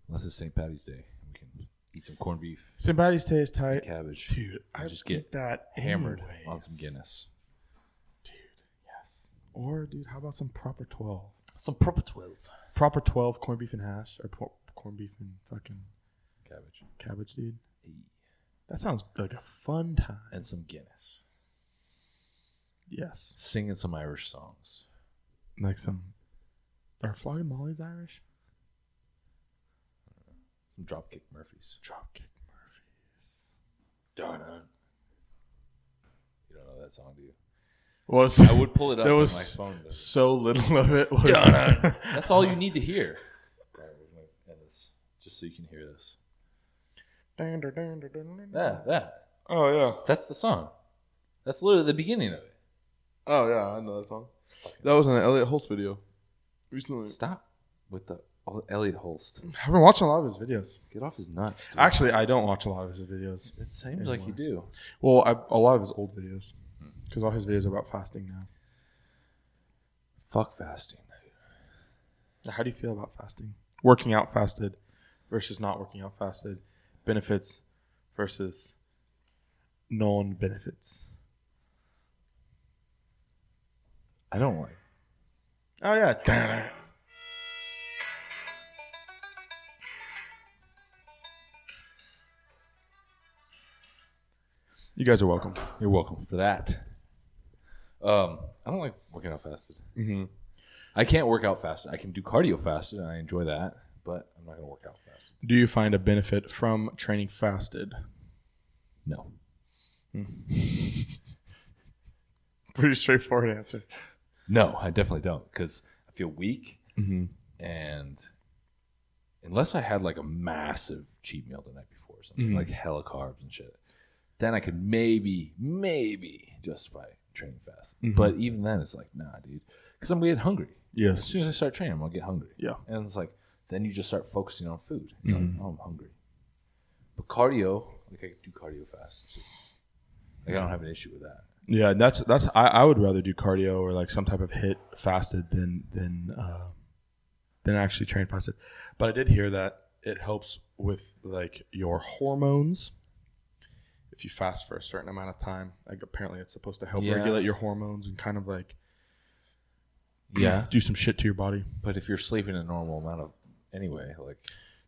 Unless it's St. Patty's Day. We can eat some corned beef, St. Patty's Day is tight. cabbage. Dude, I just get that hammered anyways. on some Guinness. Dude, yes. Or, dude, how about some proper 12? Some proper 12. Proper 12 corned beef and hash, or corned beef and fucking cabbage, dude. That sounds like a fun time. And some Guinness. Yes. Singing some Irish songs. Like some... Are Flogging Molly's Irish? Some Dropkick Murphys. Dropkick Murphys. Darn it. You don't know that song, do you? Well, I would pull it up there on was my phone. so little of it. Was That's all you need to hear. All right, we're going to end this just so you can hear this. That. Oh, yeah. That's the song. That's literally the beginning of it. Oh, yeah. I know that song. That was in the Elliot Holst video recently. Stop with the Elliot Holst. I've been watching a lot of his videos. Get off his nuts, dude. Actually, I don't watch a lot of his videos. It seems like you do. Well, a lot of his old videos. Because all his videos are about fasting now. Fuck fasting. How do you feel about fasting? Working out fasted versus not working out fasted. Benefits versus non-benefits. I don't like. Oh, yeah. You guys are welcome. You're welcome for that. I don't like working out fasted. Mm-hmm. I can't work out fasted. I can do cardio fasted, and I enjoy that, but I'm not going to work out fasted. Do you find a benefit from training fasted? No. Pretty straightforward answer. No, I definitely don't, because I feel weak, Mm-hmm. and unless I had like a massive cheat meal the night before or something, like hella carbs and shit, then I could maybe justify training fast. Mm-hmm. But even then, it's like, nah, dude, because I'm going to get hungry. Yes. As soon as I start training, I'm going to get hungry. Yeah. And it's like, then you just start focusing on food. You're like, oh, I'm hungry. But cardio, like I do cardio fast. So, like I don't have an issue with that. Yeah, that's. I would rather do cardio or like some type of hit fasted than actually train fasted. But I did hear that it helps with like your hormones if you fast for a certain amount of time. Like apparently it's supposed to help regulate your hormones and kind of like do some shit to your body. But if you're sleeping a normal amount of anyway, like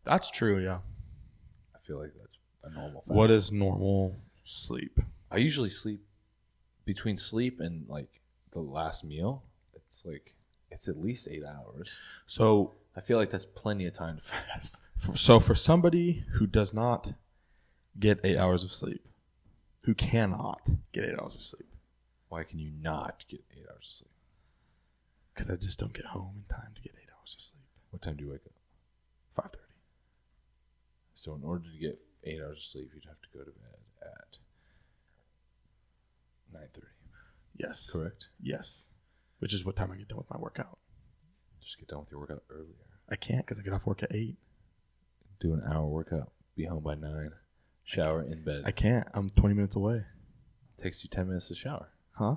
That's true. Yeah. I feel like that's a normal fast. What is normal sleep? I usually sleep between sleep and like the last meal. It's at least 8 hours. So I feel like that's plenty of time to fast. So for somebody who does not get 8 hours of sleep, who cannot get 8 hours of sleep, Why can you not get 8 hours of sleep? because I just don't get home in time to get 8 hours of sleep. What time do you wake up? 5:30. So in order to get 8 hours of sleep, you'd have to go to bed at 9:30. Yes. Correct? Yes. Which is what time I get done with my workout. Just get done with your workout earlier. I can't because I get off work at 8. Do an hour workout. Be home by 9. Shower in bed. I can't. I'm 20 minutes away. Takes you 10 minutes to shower. Huh?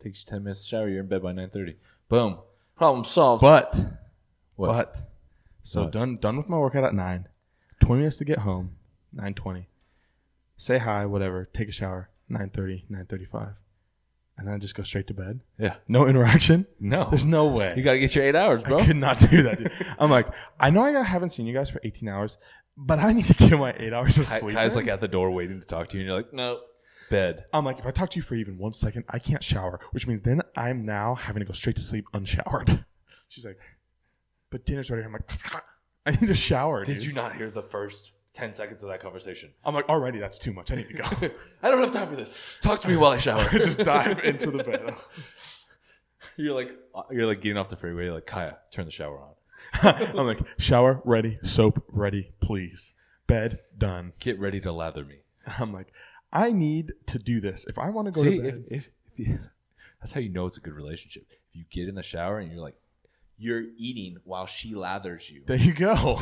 Takes you 10 minutes to shower. You're in bed by 9:30. Boom. Problem solved. But What? so What? done with my workout at 9. 20 minutes to get home. 9:20. Say hi, whatever. Take a shower. 9:30, 9:35. And then I just go straight to bed. Yeah. No interaction. No. There's no way. You got to get your 8 hours, bro. I could not do that, dude. I'm like, I know I haven't seen you guys for 18 hours, but I need to get my 8 hours of sleep. Kai's in. like at the door waiting to talk to you, and you're like, no, bed. I'm like, if I talk to you for even 1 second, I can't shower, which means then I'm now having to go straight to sleep unshowered. She's like, but dinner's ready. I'm like, I need a shower, dude. Did you not hear the first 10 seconds of that conversation? I'm like, already, that's too much. I need to go. I don't have time for this. Talk to me while I shower. Just dive into the bed. You're like getting off the freeway. You're like, Kaya, turn the shower on. I'm like, shower ready, soap ready, please. Bed done. Get ready to lather me. I'm like, I need to do this. If I want to go to bed. if you, that's how you know it's a good relationship. If you get in the shower and you're like, you're eating while she lathers you. There you go.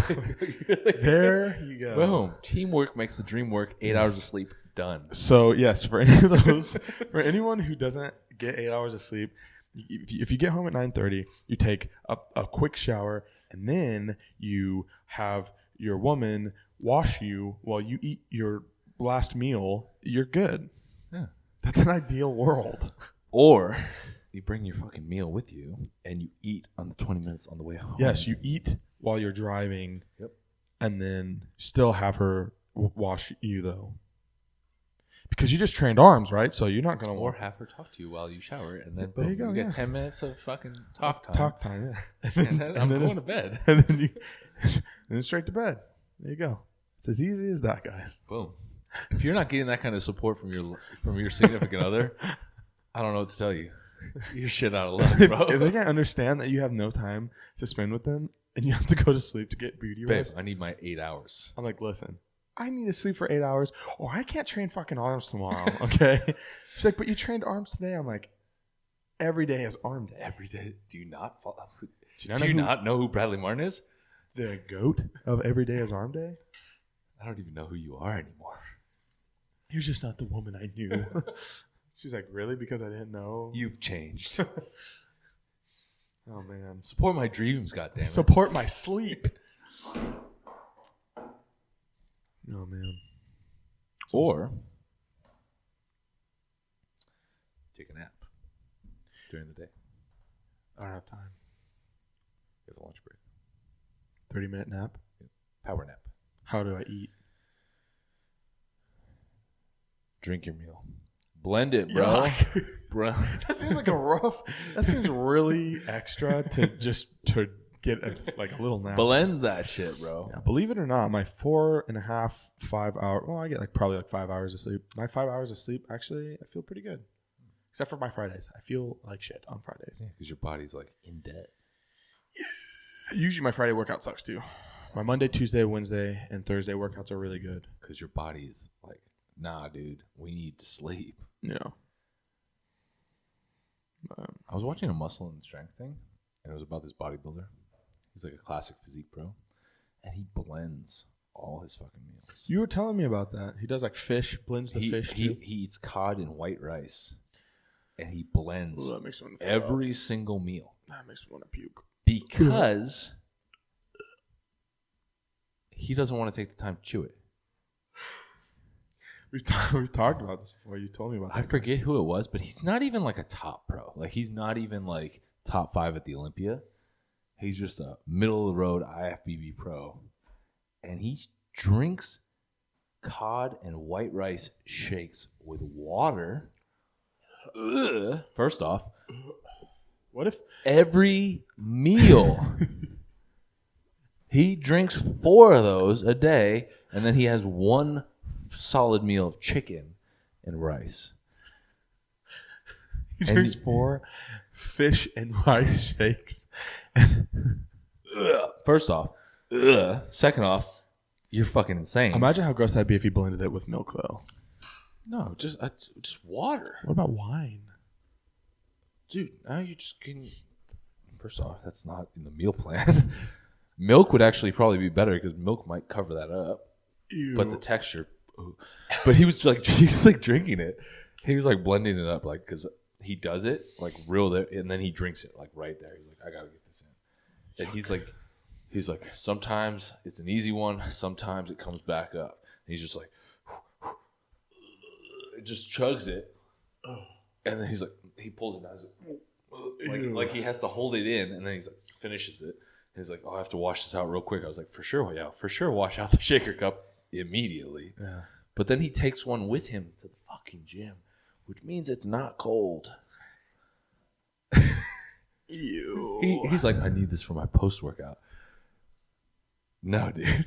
There you go. Boom. Teamwork makes the dream work. 8 hours of sleep, done. So yes, for any of those, for anyone who doesn't get 8 hours of sleep, if you get home at 9:30, you take a quick shower, and then you have your woman wash you while you eat your last meal. You're good. Yeah. That's an ideal world. Or you bring your fucking meal with you and you eat on the 20 minutes on the way home. Yes, you eat while you're driving. Yep. And then still have her wash you, though. Because you just trained arms, right? So you're not going to... Or have her talk to you while you shower. And then There boom, you go, get yeah. 10 minutes of fucking talk time. Talk time, yeah. And then I'm going to bed. And then straight to bed. There you go. It's as easy as that, guys. Boom. If you're not getting that kind of support from your significant other, I don't know what to tell you. You're shit out of luck, bro. If they can't understand that you have no time to spend with them and you have to go to sleep to get beauty Babe, rest, I need my 8 hours. I'm like, listen, I need to sleep for 8 hours or I can't train fucking arms tomorrow, okay? She's like, but you trained arms today. I'm like, every day is arm day. Every day. Do you not follow? Do you not know who Bradley Martin is? The goat of every day is arm day? I don't even know who you are anymore. You're just not the woman I knew. She's like, really? Because I didn't know? You've changed. Oh, man. Support my dreams, goddammit. Support my sleep. Oh, man. Or take a nap during the day. I don't have time. You have a lunch break. 30-minute nap? Power nap. How do I eat? Drink your meal. Blend it, bro. Bro. That seems like that seems really extra to get a little nap. Blend that shit, bro. Yeah, believe it or not, my 4.5, 5 hour, well, I get probably 5 hours of sleep. My 5 hours of sleep, actually, I feel pretty good. Except for my Fridays. I feel like shit on Fridays. Because your body's like in debt. Usually my Friday workout sucks too. My Monday, Tuesday, Wednesday, and Thursday workouts are really good. Because your body's like, nah, dude, we need to sleep. Yeah. I was watching a muscle and strength thing, and it was about this bodybuilder. He's like a classic physique pro, and he blends all his fucking meals. You were telling me about that. He does like fish, blends the fish too. He eats cod and white rice, and he blends Ooh, that makes me want to every single meal. That makes me want to puke. Because he doesn't want to take the time to chew it. We've talked about this before. You told me about that. I forget who it was, but he's not even like a top pro. Like, he's not even like top 5 at the Olympia. He's just a middle of the road IFBB pro. And he drinks cod and white rice shakes with water. Ugh. First off, What if every meal he drinks 4 of those a day, and then he has one solid meal of chicken and rice. he drinks 4 fish and rice shakes? First off, second off, you're fucking insane. Imagine how gross that'd be if he blended it with milk, though. No, just water. What about wine? Dude, now you're just getting... First off, that's not in the meal plan. Milk would actually probably be better because milk might cover that up. Ew. But the texture... Ooh. But he was like drinking it. He was like blending it up like because he does it like real there, and then he drinks it like right there. He's like, I gotta get this in. And he's like, sometimes it's an easy one, sometimes it comes back up. And he's just like, it just chugs it, and then he's like, he pulls it down, like he has to hold it in, and then he's like finishes it. And he's like, oh, I have to wash this out real quick. I was like, for sure, wash out the shaker cup immediately. Yeah. But then he takes one with him to the fucking gym, which means it's not cold. Ew. He's like, I need this for my post-workout. No, dude.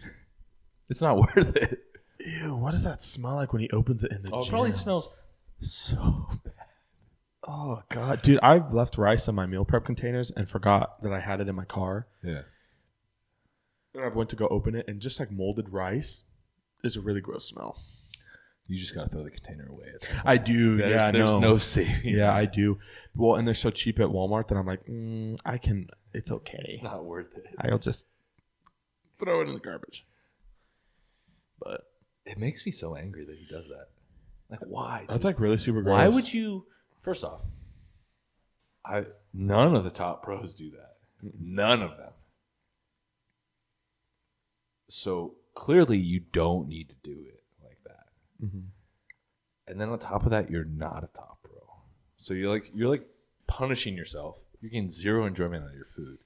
It's not worth it. Ew, what does that smell like when he opens it in the gym? It probably smells so bad. Oh, God. Dude, I've left rice in my meal prep containers and forgot that I had it in my car. Yeah. And I went to go open it, and just like molded rice is a really gross smell. You just got to throw the container away. I do. There's no saving. Yeah, I do. Well, and they're so cheap at Walmart that I'm like, I can It's okay. It's not worth it. I'll just throw it in the garbage. But It makes me so angry that he does that. Like, why? Dude? that's like really super gross. Why would you? First off, none of the top pros do that. None of them. So clearly, you don't need to do it like that. Mm-hmm. And then on top of that, you're not a top pro. So you're like punishing yourself. You're getting zero enjoyment out of your food.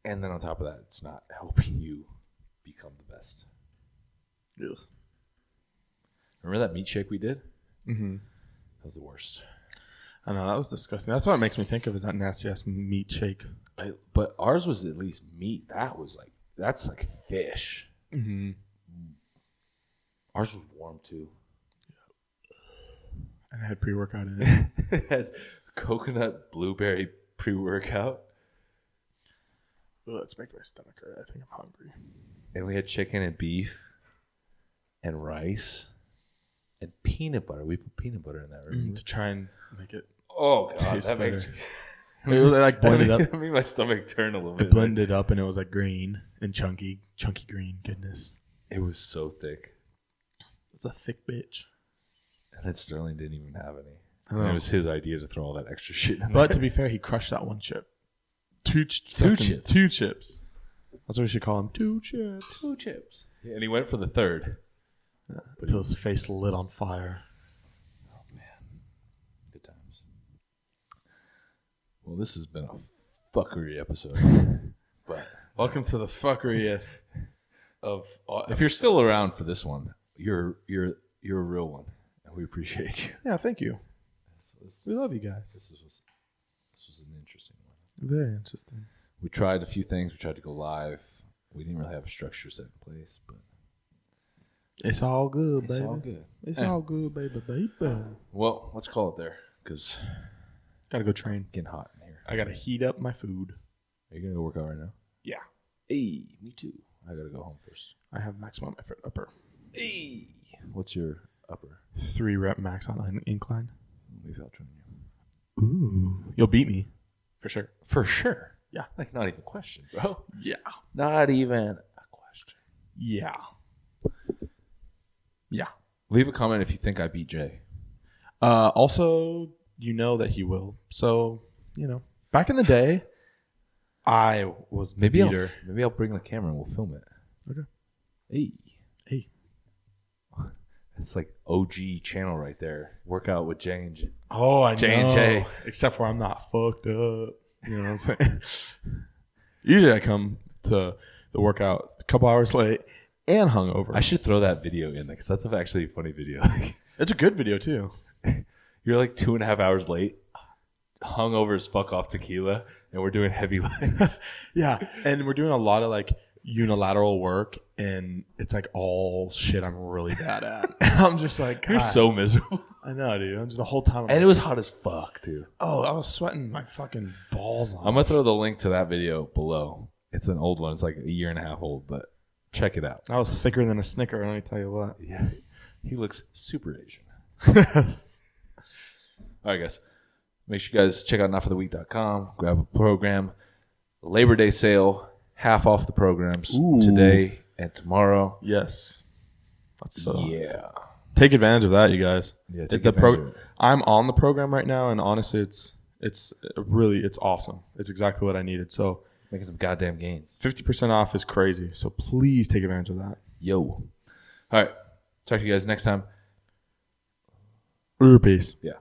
And then on top of that, it's not helping you become the best. Ugh. Remember that meat shake we did? Mm-hmm. That was the worst. I know, that was disgusting. That's what it makes me think of is that nasty-ass meat shake. But ours was at least meat. That's like fish. Mm-hmm. Ours was warm too. And it had pre-workout in it. It had coconut blueberry pre-workout. Ugh, it's making my stomach hurt. I think I'm hungry. And we had chicken and beef and rice and peanut butter. We put peanut butter in that, right? To try and make it Oh, God. taste That makes better. It was like blended up. It made my stomach turn a little bit. It blended up and it was like green and chunky green. Goodness. It was so thick. It's a thick bitch. And then Sterling didn't even have any. I know. And it was his idea to throw all that extra shit in But there. to be fair, he crushed that one chip. Two chips. Two 2 chips. That's what we should call him. 2 chips. 2 chips. Yeah, and he went for the third. Until his face lit on fire. Oh, man. Good times. Well, this has been a fuckery episode. But Welcome to the fuckery of if you're still around for this one, you're a real one. And we appreciate you. Yeah, thank you. This We love you guys. This was an interesting one. Very interesting. We tried a few things. We tried to go live. We didn't really have a structure set in place, but It's all good, it's baby. all good. It's Yeah. all good, baby. Well, let's call it there because Gotta go train. it's getting hot in here. I gotta heat up my food. Are you going to go work out right now? Yeah. Hey, me too. I got to go home first. I have maximum effort upper. Hey. What's your upper? 3 rep max on an incline. Maybe I'll join you. Ooh. You'll beat me. For sure. For sure. Yeah. Like, not even a question, bro. Yeah. Not even a question. Yeah. Yeah. Leave a comment if you think I beat Jay. Also, you know that he will. So, back in the day, I was the Maybe beater. I'll bring the camera and we'll film it. Okay. Hey. It's like OG channel right there. Workout with Jay and Jay. Oh, I know. J&J. Except for I'm not fucked up. You know what I'm saying? Usually I come to the workout a couple hours late and hungover. I should throw that video in because that's actually a funny video. It's a good video, too. You're like 2.5 hours late, hungover as fuck off tequila, and we're doing heavy legs. Yeah. And we're doing a lot of like unilateral work, and it's like all shit I'm really bad at. And I'm just like, You're God. so miserable. I know, dude. I'm just the whole time. And it was hot as fuck, too. I was sweating my fucking balls off. I'm going to throw the link to that video below. It's an old one. It's like 1.5 years old, but check it out. I was thicker than a Snicker, let me tell you what. Yeah. He looks super Asian. All right, guys. Make sure you guys check out notfortheweek.com. Grab a program. Labor Day sale. Half off the programs today and tomorrow. Yes. That's Yeah. Take advantage of that, you guys. Yeah, take advantage of it. I'm on the program right now, and honestly, it's awesome. It's exactly what I needed. So Making some goddamn gains. 50% off is crazy. So please take advantage of that. Yo. All right. Talk to you guys next time. Peace. Yeah.